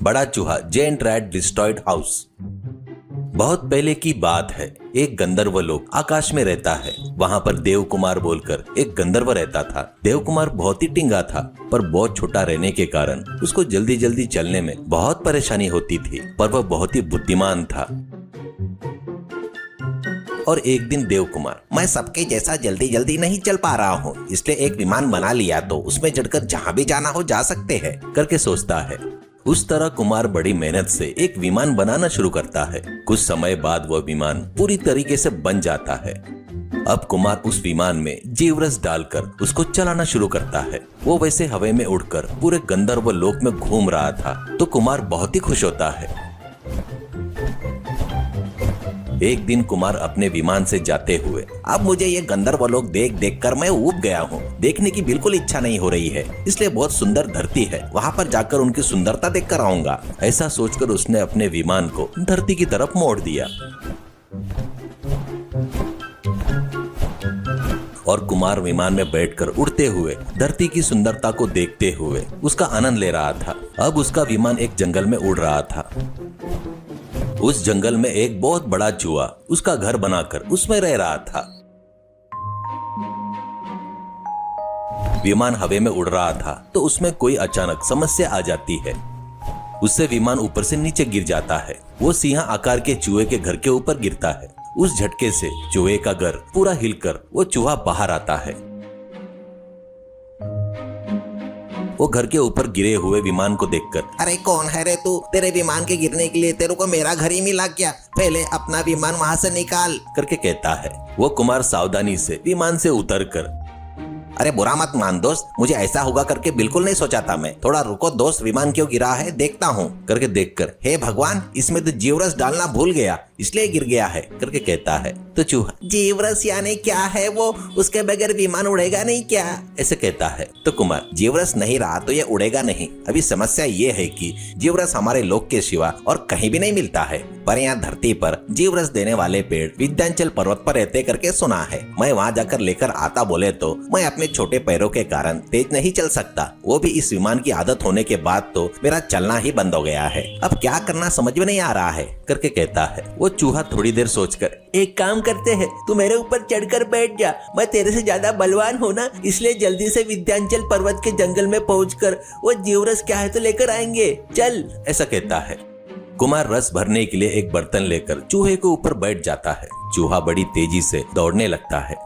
बड़ा चूहा gent rat destroyed house. बहुत पहले की बात है, एक गंधर्व लोक आकाश में रहता है। वहाँ पर देव कुमार बोलकर एक गंधर्व रहता था। देव कुमार बहुत ही टिंगा था, पर बहुत छोटा रहने के कारण उसको जल्दी जल्दी चलने में बहुत परेशानी होती थी, पर वह बहुत ही बुद्धिमान था। और एक दिन देव कुमार, मैं सबके जैसा जल्दी जल्दी नहीं चल पा रहा हूँ, इसलिए एक विमान बना लिया तो उसमें चढ़कर जहाँ भी जाना हो जा सकते हैं करके सोचता है। उस तरह कुमार बड़ी मेहनत से एक विमान बनाना शुरू करता है। कुछ समय बाद वह विमान पूरी तरीके से बन जाता है। अब कुमार उस विमान में जीवरस डालकर उसको चलाना शुरू करता है। वो वैसे हवा में उड़कर पूरे गंधर्व लोक में घूम रहा था, तो कुमार बहुत ही खुश होता है। एक दिन कुमार अपने विमान से जाते हुए, अब मुझे ये गंधर्व लोग देख देख कर मैं ऊब गया हूँ, देखने की बिल्कुल इच्छा नहीं हो रही है, इसलिए बहुत सुंदर धरती है, वहाँ पर जाकर उनकी सुंदरता देख कर आऊंगा। ऐसा सोचकर उसने अपने विमान को धरती की तरफ मोड़ दिया और कुमार विमान में बैठकर उड़ते हुए धरती की सुंदरता को देखते हुए उसका आनंद ले रहा था। अब उसका विमान एक जंगल में उड़ रहा था। उस जंगल में एक बहुत बड़ा चूहा उसका घर बनाकर उसमें रह रहा था। विमान हवा में उड़ रहा था तो उसमें कोई अचानक समस्या आ जाती है। उससे विमान ऊपर से नीचे गिर जाता है। वो सिंह आकार के चूहे के घर के ऊपर गिरता है। उस झटके से चूहे का घर पूरा हिलकर वो चूहा बाहर आता है। वो घर के ऊपर गिरे हुए विमान को देखकर, अरे कौन है रे तू? तेरे विमान के गिरने के लिए तेरे को मेरा घर ही मिला क्या? पहले अपना विमान वहाँ से निकाल करके कहता है। वो कुमार सावधानी से विमान से उतरकर, अरे बुरा मत मान दोस्त, मुझे ऐसा होगा करके बिल्कुल नहीं सोचा था मैं। थोड़ा रुको दोस्त, विमान क्यों गिरा है देखता हूँ करके देखकर, हे भगवान, इसमें तो जीवरस डालना भूल गया इसलिए गिर गया है करके कहता है। तो चूहा, जीवरस यानी क्या है वो? उसके बगैर विमान उड़ेगा नहीं क्या? ऐसे कहता है। तो कुमार, जीवरस नहीं रहा तो ये उड़ेगा नहीं। अभी समस्या ये है कि जीवरस हमारे लोक के सिवा और कहीं भी नहीं मिलता है, पर यहाँ धरती पर जीवरस देने वाले पेड़ विंध्याचल पर्वत पर रहते करके सुना है। मैं वहाँ जाकर लेकर आता बोले तो मैं अपने छोटे पैरों के कारण तेज नहीं चल सकता। वो भी इस विमान की आदत होने के बाद तो मेरा चलना ही बंद हो गया है। अब क्या करना समझ में नहीं आ रहा है करके कहता है। वो चूहा थोड़ी देर सोचकर, एक काम करते हैं, तू मेरे ऊपर चढ़कर बैठ जा, मैं तेरे से ज्यादा बलवान हूँ ना, इसलिए जल्दी से विंध्याचल पर्वत के जंगल में पहुंचकर वो जीवरस क्या है तो लेकर आएंगे, चल ऐसा कहता है। कुमार रस भरने के लिए एक बर्तन लेकर चूहे के ऊपर बैठ जाता है। चूहा बड़ी तेजी से दौड़ने लगता है।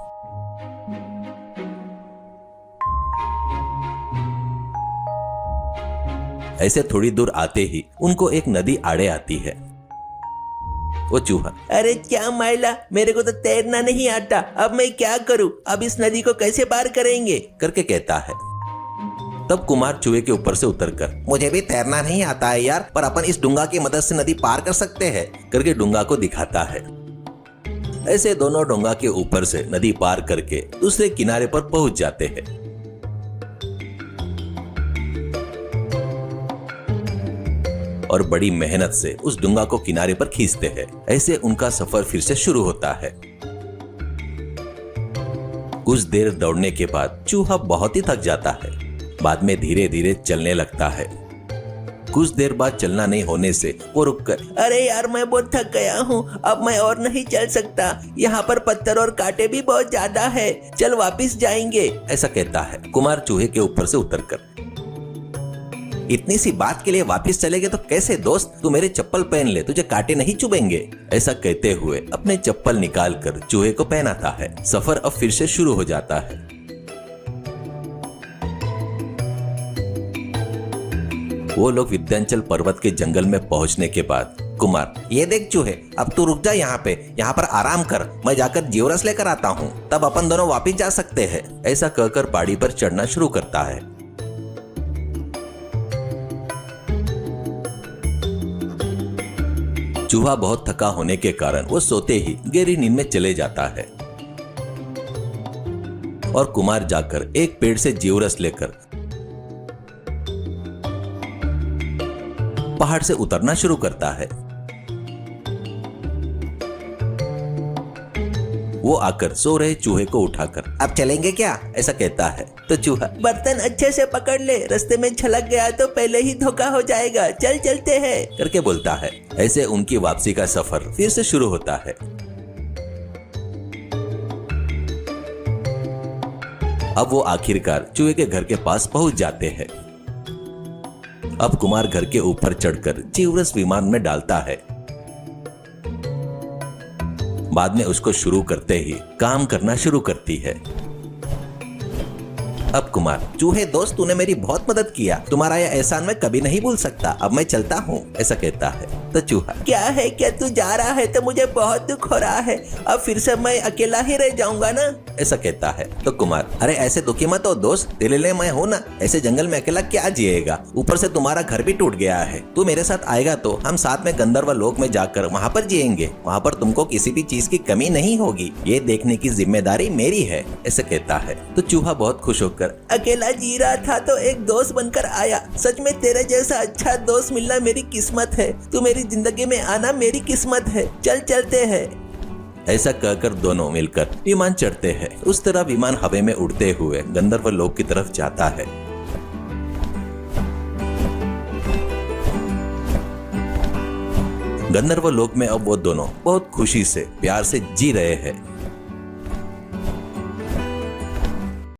ऐसे थोड़ी दूर आते ही उनको एक नदी आड़े आती है। वो चूहा, अरे क्या माइला, मेरे को तो तैरना नहीं आता, अब मैं क्या करूं? अब इस नदी को कैसे पार करेंगे करके कहता है। तब कुमार चूहे के ऊपर से उतरकर, मुझे भी तैरना नहीं आता है यार, पर अपन इस डुंगा की मदद से नदी पार कर सकते हैं करके डुंगा को दिखाता है। ऐसे दोनों डोंगा के ऊपर से नदी पार करके दूसरे किनारे पर पहुंच जाते हैं। और बड़ी मेहनत से उस डुंगा को किनारे पर खींचते हैं। ऐसे उनका सफर फिर से शुरू होता है। कुछ देर दौड़ने के बाद चूहा बहुत ही थक जाता है। बाद में धीरे धीरे चलने लगता है। कुछ देर बाद चलना नहीं होने से वो रुककर, अरे यार मैं बहुत थक गया हूँ, अब मैं और नहीं चल सकता, यहाँ पर पत्थर और कांटे भी बहुत ज्यादा है, चल वापिस जाएंगे ऐसा कहता है। कुमार चूहे के ऊपर से उतरकर, इतनी सी बात के लिए वापिस चलेगे तो कैसे दोस्त? तू मेरे चप्पल पहन ले, तुझे कांटे नहीं चुभेंगे ऐसा कहते हुए अपने चप्पल निकालकर चूहे को पहनाता है। सफर अब फिर से शुरू हो जाता है। वो लोग विंध्याचल पर्वत के जंगल में पहुंचने के बाद कुमार, ये देख चूहे, अब तू रुक जा यहाँ पर आराम कर, मैं जाकर जीवरस लेकर आता हूँ, तब अपन दोनों वापिस जा सकते हैं ऐसा कहकर पहाड़ी पर चढ़ना शुरू करता है। चूहा बहुत थका होने के कारण वो सोते ही गहरी नींद में चले जाता है। और कुमार जाकर एक पेड़ से जीवरस लेकर पहाड़ से उतरना शुरू करता है। वो आकर सो रहे चूहे को उठाकर अब चलेंगे क्या, ऐसा कहता है। तो चूहा बर्तन अच्छे से पकड़ ले, रास्ते में छलक गया तो पहले ही धोखा हो जाएगा, चल चलते हैं करके बोलता है। ऐसे उनकी वापसी का सफर फिर से शुरू होता है। अब वो आखिरकार चूहे के घर के पास पहुंच जाते हैं। अब कुमार घर के ऊपर चढ़कर जीवरस विमान में डालता है। बाद में उसको शुरू करते ही काम करना शुरू करती है। अब कुमार, चूहे दोस्त, तूने मेरी बहुत मदद किया, तुम्हारा यह एहसान मैं कभी नहीं भूल सकता, अब मैं चलता हूँ ऐसा कहता है। तो चूहा, क्या है, क्या तू जा रहा है तो मुझे बहुत दुख हो रहा है, अब फिर से मैं अकेला ही रह जाऊंगा ना, ऐसा कहता है। तो कुमार, अरे ऐसे दुखी मत हो दोस्त, तेरे लिए मैं हूँ ना, ऐसे जंगल में अकेला क्या जिएगा, ऊपर से तुम्हारा घर भी टूट गया है, तू मेरे साथ आएगा तो हम साथ में गंधर्व लोक में जाकर वहाँ पर जिएंगे, वहाँ पर तुमको किसी भी चीज की कमी नहीं होगी, ये देखने की जिम्मेदारी मेरी है, ऐसे कहता है। तो चूहा बहुत खुश होकर, अकेला जी रहा था तो एक दोस्त बनकर आया, सच में तेरे जैसा अच्छा दोस्त मिलना मेरी किस्मत है, तू मेरी जिंदगी में आना मेरी किस्मत है, चल चलते हैं। ऐसा कहकर दोनों मिलकर विमान चढ़ते हैं। उस तरह विमान हवा में उड़ते हुए गंधर्व लोक की तरफ जाता है। गंधर्व लोक में अब वो दोनों बहुत खुशी से प्यार से जी रहे हैं।